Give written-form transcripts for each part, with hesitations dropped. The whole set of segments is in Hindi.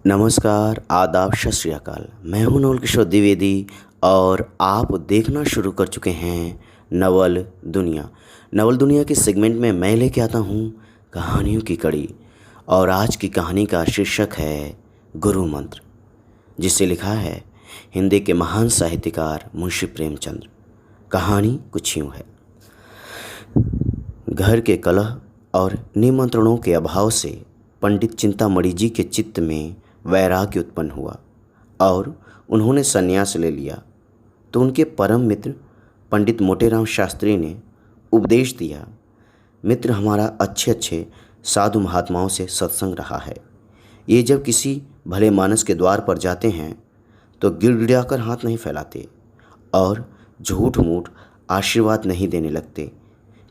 नमस्कार, आदाब, सत श्री अकाल। मैं हूं नवल किशोर द्विवेदी और आप देखना शुरू कर चुके हैं नवल दुनिया। नवल दुनिया के सेगमेंट में मैं लेके आता हूं कहानियों की कड़ी और आज की कहानी का शीर्षक है गुरु मंत्र, जिसे लिखा है हिंदी के महान साहित्यकार मुंशी प्रेमचंद। कहानी कुछ यूँ है। घर के कलह और निमंत्रणों के अभाव से पंडित चिंतामणि जी के चित्त में वैराग्य उत्पन्न हुआ और उन्होंने संन्यास ले लिया। तो उनके परम मित्र पंडित मोटेराम शास्त्री ने उपदेश दिया, मित्र, हमारा अच्छे अच्छे साधु महात्माओं से सत्संग रहा है। ये जब किसी भले मानस के द्वार पर जाते हैं तो गिड़गिड़ाकर हाथ नहीं फैलाते और झूठ मूठ आशीर्वाद नहीं देने लगते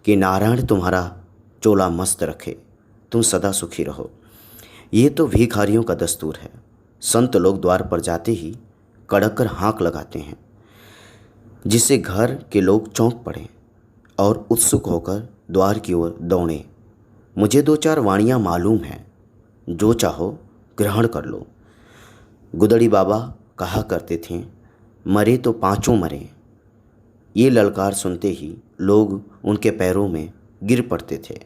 कि नारायण तुम्हारा चोला मस्त रखे, तुम सदा सुखी रहो। ये तो भिखारियों का दस्तूर है। संत लोग द्वार पर जाते ही कड़क कर हाँक लगाते हैं, जिससे घर के लोग चौंक पड़े और उत्सुक होकर द्वार की ओर दौड़ें। मुझे दो चार वाणियाँ मालूम हैं, जो चाहो ग्रहण कर लो। गुदड़ी बाबा कहा करते थे, मरे तो पांचों मरे। ये ललकार सुनते ही लोग उनके पैरों में गिर पड़ते थे।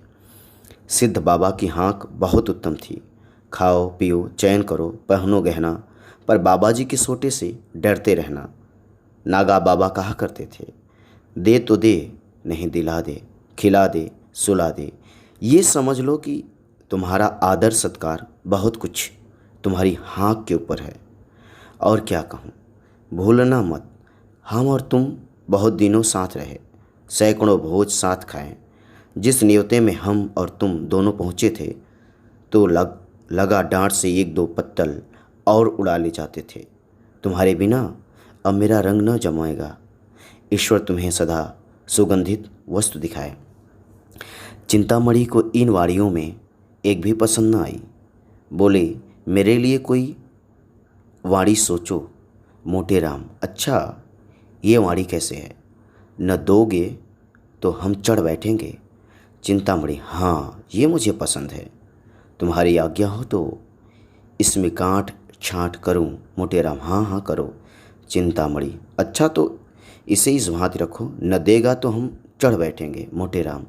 सिद्ध बाबा की हाँक बहुत उत्तम थी। खाओ पियो चैन करो, पहनो गहना, पर बाबा जी के सोटे से डरते रहना। नागा बाबा कहा करते थे, दे तो दे, नहीं दिला दे, खिला दे, सुला दे। ये समझ लो कि तुम्हारा आदर सत्कार बहुत कुछ तुम्हारी हाँक के ऊपर है। और क्या कहूँ, भूलना मत, हम और तुम बहुत दिनों साथ रहे, सैकड़ों भोज साथ खाएं। जिस न्योते में हम और तुम दोनों पहुँचे थे तो लगा डांट से एक दो पत्तल और उड़ा ले जाते थे। तुम्हारे बिना अब मेरा रंग न जमाएगा। ईश्वर तुम्हें सदा सुगंधित वस्तु दिखाए। चिंतामणि को इन वाड़ियों में एक भी पसंद न आई। बोले, मेरे लिए कोई वाड़ी सोचो। मोटेराम, अच्छा ये वाड़ी कैसे है? न दोगे तो हम चढ़ बैठेंगे। चिंतामणि, हाँ ये मुझे पसंद है, तुम्हारी आज्ञा हो तो इसमें काट छाँट करूं। मोटेराम, हाँ हाँ करो। चिंतामणि, अच्छा तो इसे इस भांति रखो, न देगा तो हम चढ़ बैठेंगे। मोटेराम,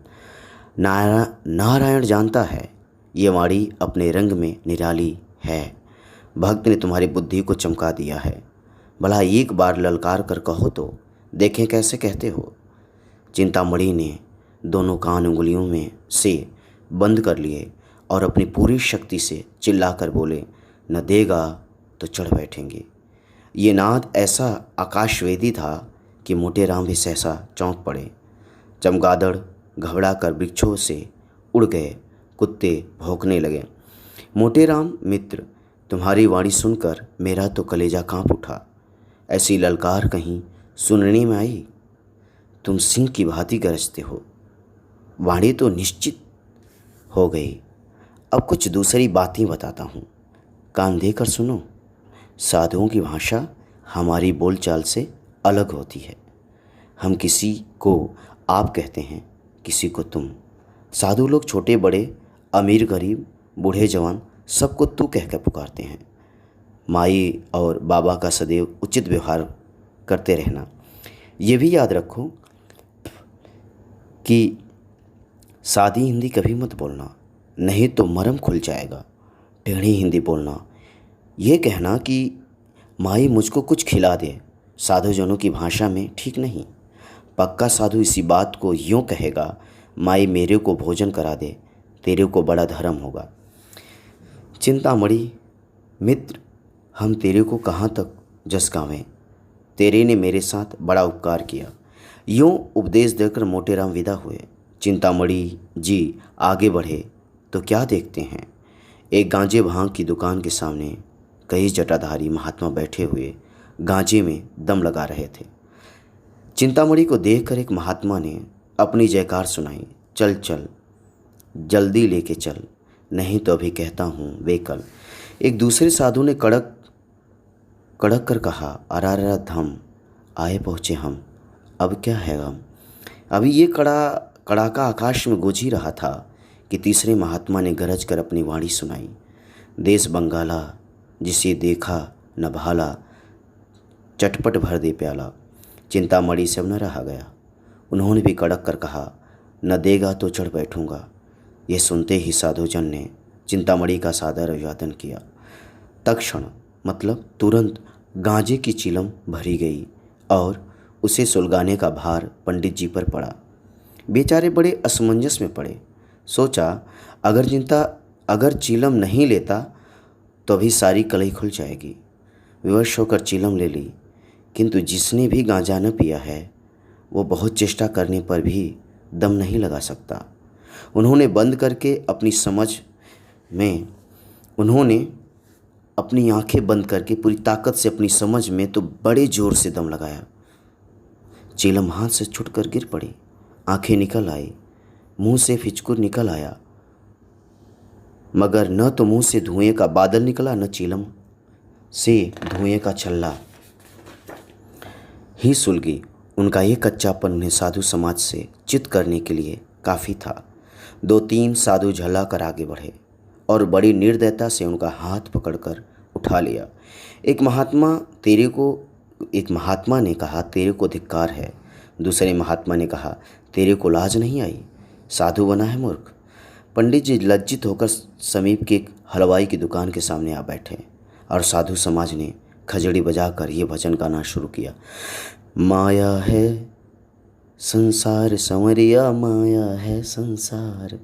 नारायण जानता है ये वाड़ी अपने रंग में निराली है। भक्त ने तुम्हारी बुद्धि को चमका दिया है। भला एक बार ललकार कर कहो तो देखें कैसे कहते हो। चिंतामणि ने दोनों कान उंगलियों में से बंद कर लिए और अपनी पूरी शक्ति से चिल्लाकर बोले, न देगा तो चढ़ बैठेंगे। ये नाद ऐसा आकाशवेदी था कि मोटेराम भी सहसा चौंक पड़े। चमगादड़ घबरा कर वृक्षों से उड़ गए, कुत्ते भौंकने लगे। मोटेराम मित्र, तुम्हारी वाणी सुनकर मेरा तो कलेजा कांप उठा। ऐसी ललकार कहीं सुनने में आई? तुम सिंह की भांति गरजते हो। वाणी तो निश्चित हो गई। अब कुछ दूसरी बातें बताता हूँ, कान देकर सुनो। साधुओं की भाषा हमारी बोलचाल से अलग होती है। हम किसी को आप कहते हैं, किसी को तुम। साधु लोग छोटे बड़े, अमीर गरीब, बूढ़े जवान सबको तू कहकर पुकारते हैं। माई और बाबा का सदैव उचित व्यवहार करते रहना। ये भी याद रखो कि सादी हिंदी कभी मत बोलना, नहीं तो मरम खुल जाएगा। टेढ़ी हिंदी बोलना। ये कहना कि माई मुझको कुछ खिला दे, साधुजनों की भाषा में ठीक नहीं। पक्का साधु इसी बात को यूँ कहेगा, माई मेरे को भोजन करा दे, तेरे को बड़ा धर्म होगा। चिंतामणि, मित्र, हम तेरे को कहाँ तक जस गावें, तेरे ने मेरे साथ बड़ा उपकार किया। यूँ उपदेश देकर मोटेराम विदा हुए। चिंतामणि जी आगे बढ़े तो क्या देखते हैं, एक गांजे भांग की दुकान के सामने कई जटाधारी महात्मा बैठे हुए गांजे में दम लगा रहे थे। चिंतामणि को देखकर एक महात्मा ने अपनी जयकार सुनाई, चल चल जल्दी लेके चल, नहीं तो अभी कहता हूँ बेकल। एक दूसरे साधु ने कड़क कर कहा, अरारा धम, आए पहुँचे हम, अब क्या है गम। अभी ये कड़ाका आकाश में गूंज ही रहा था कि तीसरे महात्मा ने गरज कर अपनी वाणी सुनाई। देश बंगाला जिसे देखा न भाला, चटपट भर दे प्याला। चिंतामणि से अब न रहा गया। उन्होंने भी कड़क कर कहा, न देगा तो चढ़ बैठूंगा। यह सुनते ही साधुजन ने चिंतामणि का सादर अभिवादन किया। तत्क्षण मतलब तुरंत गांजे की चिलम भरी गई और उसे सुलगाने का भार पंडित जी पर पड़ा। बेचारे बड़े असमंजस में पड़े। सोचा, अगर चिलम नहीं लेता तो अभी सारी कलई खुल जाएगी। विवश होकर चिलम ले ली, किंतु जिसने भी गांजा न पिया है वो बहुत चेष्टा करने पर भी दम नहीं लगा सकता। उन्होंने अपनी आंखें बंद करके पूरी ताकत से अपनी समझ में तो बड़े जोर से दम लगाया। चिलम हाथ से छूटकर गिर पड़ी। आंखें निकल आई, मुंह से फिचकुर निकल आया, मगर न तो मुंह से धुएं का बादल निकला, न चिलम से धुएं का छल्ला ही सुलगी। उनका ये कच्चापन उन्हें साधु समाज से चित करने के लिए काफ़ी था। 2-3 साधु झल्ला कर आगे बढ़े और बड़ी निर्दयता से उनका हाथ पकड़कर उठा लिया। एक महात्मा ने कहा, तेरे को धिक्कार है। दूसरे महात्मा ने कहा, तेरे को लाज नहीं आई, साधु बना है मूर्ख। पंडित जी लज्जित होकर समीप के एक हलवाई की दुकान के सामने आ बैठे और साधु समाज ने खजड़ी बजाकर ये भजन गाना शुरू किया। माया है संसार संवरिया, माया है संसार,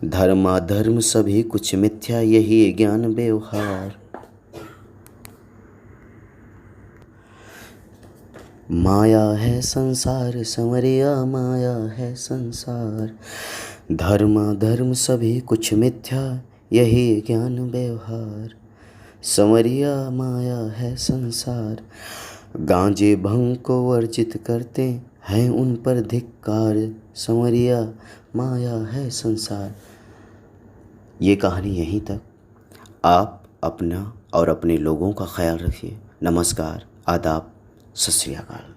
धर्माधर्म सभी कुछ मिथ्या, यही ज्ञान व्यवहार। माया है संसार संवरिया, माया है संसार, धर्माधर्म सभी कुछ मिथ्या, यही ज्ञान व्यवहार। संवरिया माया है संसार, गांजे भंग को वर्जित करते हैं उन पर धिक्कार। संवरिया माया है संसार। ये कहानी यहीं तक। आप अपना और अपने लोगों का ख्याल रखिए। नमस्कार, आदाब, सत श्री अकाल।